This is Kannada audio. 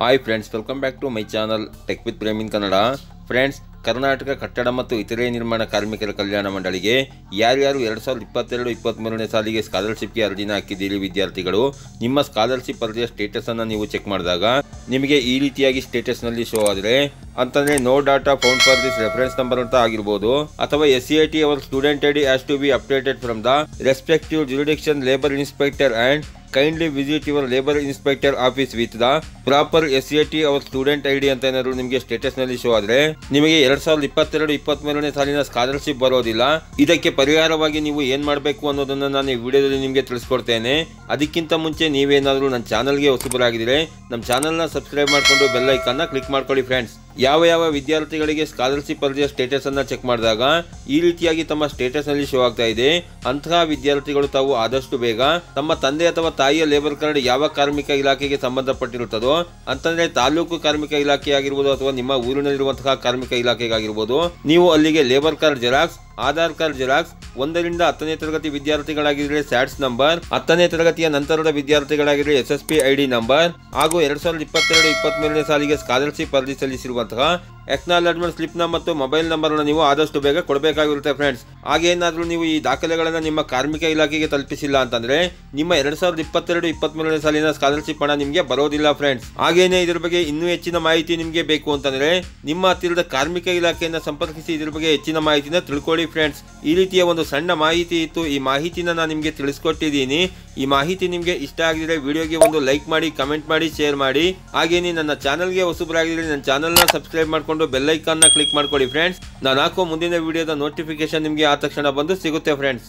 Hi friends, welcome back to my channel tech with Prem in Kannada. Friends, Karnataka ಕಟ್ಟಡ ಮತ್ತು ಇತರೆ ನಿರ್ಮಾಣ ಕಾರ್ಮಿಕರ ಕಲ್ಯಾಣ ಮಂಡಳಿಗೆ ಯಾರ್ಯಾರು 2022-23ನೇ ಸಾಲಿಗೆ ಸ್ಕಾಲರ್ಶಿಪ್ಗೆ ಅರ್ಜಿನ ಹಾಕಿದ್ದೀರಿ ವಿದ್ಯಾರ್ಥಿಗಳು, ನಿಮ್ಮ ಸ್ಕಾಲರ್ಶಿಪ್ ಅರ್ಜಿಯ ಸ್ಟೇಟಸನ್ನು ನೀವು ಚೆಕ್ ಮಾಡಿದಾಗ ನಿಮಗೆ ಈ ರೀತಿಯಾಗಿ ಸ್ಟೇಟಸ್ನಲ್ಲಿ ಶೋ ಆದರೆ ಅಂತಂದರೆ no data found for this reference number ಅಂತ ಆಗಿರ್ಬೋದು, ಅಥವಾ SCIT our student ID has to be updated from the respective jurisdiction labour inspector and kindly visit your labor inspector office with the proper SCIT our student ID ಅಂತ ಏನಾದ್ರು ನಿಮಗೆ ಸ್ಟೇಟಸ್ ನಲ್ಲಿ ಶೋ ಆದ್ರೆ ನಿಮಗೆ 2022-23ನೇ ಸಾಲಿನ ಸ್ಕಾಲರ್ಶಿಪ್ ಬರೋದಿಲ್ಲ. ಇದಕ್ಕೆ ಪರಿಹಾರವಾಗಿ ನೀವು ಏನ್ ಮಾಡಬೇಕು ಅನ್ನೋದನ್ನ ನಾನು ಈ ವಿಡಿಯೋದಲ್ಲಿ ನಿಮಗೆ ತಿಳಿಸ್ಕೊಡ್ತೇನೆ. ಅದಕ್ಕಿಂತ ಮುಂಚೆ ನೀವೇನಾದ್ರೂ ನನ್ನ ಚಾನಲ್ಗೆ ಹೊಸಬರಾಗಿದ್ರೆ ನಮ್ಮ ಚಾನಲ್ನ ಸಬ್ಸ್ಕ್ರೈಬ್ ಮಾಡಿಕೊಂಡು ಬೆಲ್ ಐಕಾನ್ನ ಕ್ಲಿಕ್ ಮಾಡ್ಕೊಳ್ಳಿ. ಫ್ರೆಂಡ್ಸ್, ಯಾವ ವಿದ್ಯಾರ್ಥಿಗಳಿಗೆ ಸ್ಕಾಲರ್ಶಿಪ್ ಅರ್ಜಿಯ ಸ್ಟೇಟಸ್ ಅನ್ನ ಚೆಕ್ ಮಾಡಿದಾಗ ಈ ರೀತಿಯಾಗಿ ತಮ್ಮ ಸ್ಟೇಟಸ್ ನಲ್ಲಿ ಶೋ ಆಗ್ತಾ ಇದೆ, ಅಂತಹ ವಿದ್ಯಾರ್ಥಿಗಳು ತಾವು ಆದಷ್ಟು ಬೇಗ ತಮ್ಮ ತಂದೆ ಅಥವಾ ತಾಯಿಯ ಲೇಬರ್ ಕಾರ್ಡ್ ಯಾವ ಕಾರ್ಮಿಕ ಇಲಾಖೆಗೆ ಸಂಬಂಧಪಟ್ಟಿರುತ್ತದೋ ಅಂತಂದ್ರೆ ತಾಲೂಕು ಕಾರ್ಮಿಕ ಇಲಾಖೆ ಆಗಿರ್ಬೋದು ಅಥವಾ ನಿಮ್ಮ ಊರಿನಲ್ಲಿರುವಂತಹ ಕಾರ್ಮಿಕ ಇಲಾಖೆಗಾಗಿರ್ಬೋದು, ನೀವು ಅಲ್ಲಿಗೆ labour card xerox, Aadhaar card xerox, 1ರಿಂದ 10ನೇ ತರಗತಿ ವಿದ್ಯಾರ್ಥಿಗಳಾಗಿದ್ರೆ ಸ್ಯಾಟ್ಸ್ ನಂಬರ್, 10ನೇ ತರಗತಿಯ ನಂತರದ ವಿದ್ಯಾರ್ಥಿಗಳಾಗಿದ್ರೆ SSP ID ನಂಬರ್ ಹಾಗೂ 2022-23ನೇ ಸಾಲಿಗೆ ಸ್ಕಾಲರ್ಶಿಪ್ ಅರ್ಜಿ ಸಲ್ಲಿಸಿರುವಂತಹ ಎಕ್ನಾಲಜ್ಮೆಂಟ್ ಸ್ಲಿಪ್ನ ಮತ್ತು ಮೊಬೈಲ್ ನಂಬರ್ನ ನೀವು ಆದಷ್ಟು ಬೇಗ ಕೊಡಬೇಕಾಗಿರುತ್ತೆ. ಫ್ರೆಂಡ್ಸ್, ಹಾಗೇನಾದ್ರೂ ನೀವು ಈ ದಾಖಲೆಗಳನ್ನು ನಿಮ್ಮ ಕಾರ್ಮಿಕ ಇಲಾಖೆಗೆ ತಲುಪಿಸಿಲ್ಲ ಅಂತಂದ್ರೆ ನಿಮ್ಮ 2022-23ನೇ ಸಾಲಿನ ಸ್ಕಾಲರ್ಶಿಪ್ ಹಣ ನಿಮಗೆ ಬರೋದಿಲ್ಲ. ಫ್ರೆಂಡ್ಸ್, ಹಾಗೇನೇ ಇದ್ರ ಬಗ್ಗೆ ಇನ್ನೂ ಹೆಚ್ಚಿನ ಮಾಹಿತಿ ನಿಮಗೆ ಬೇಕು ಅಂತಂದ್ರೆ ನಿಮ್ಮ ಹತ್ತಿರದ ಕಾರ್ಮಿಕ ಇಲಾಖೆಯನ್ನು ಸಂಪರ್ಕಿಸಿ ಇದ್ರ ಬಗ್ಗೆ ಹೆಚ್ಚಿನ ಮಾಹಿತಿನ ತಿಳ್ಕೊಳ್ಳಿ. ಫ್ರೆಂಡ್ಸ್, ಈ ರೀತಿಯ ಒಂದು ಸಣ್ಣ ಮಾಹಿತಿ ಇತ್ತು, ಈ ಮಾಹಿತಿನ ನಾನು ನಿಮಗೆ ತಿಳಿಸ್ಕೊಟ್ಟಿದ್ದೀನಿ. ಈ ಮಾಹಿತಿ ನಿಮಗೆ ಇಷ್ಟ ಆಗಿದ್ರೆ ವಿಡಿಯೋಗೆ ಒಂದು ಲೈಕ್ ಮಾಡಿ, ಕಮೆಂಟ್ ಮಾಡಿ, ಶೇರ್ ಮಾಡಿ. ಹಾಗೇನೇ ನನ್ನ ಚಾನಲ್ಗೆ ಹೊಸಬರಾಗಿದ್ರೆ ನನ್ನ ಚಾನಲ್ನ ಸಬ್ಸ್ಕ್ರೈಬ್ ಮಾಡ್ಕೊಂಡು ಬೆಲ್ ಐಕಾನ್ನ ಕ್ಲಿಕ್ ಮಾಡ್ಕೊಳ್ಳಿ. ಫ್ರೆಂಡ್ಸ್, ನಾನು ಹಾಕೋ ಮುಂದಿನ ವಿಡಿಯೋದ ನೋಟಿಫಿಕೇಶನ್ ನಿಮಗೆ ಆ ತಕ್ಷಣ ಬಂದು ಸಿಗುತ್ತೆ. ಫ್ರೆಂಡ್ಸ್.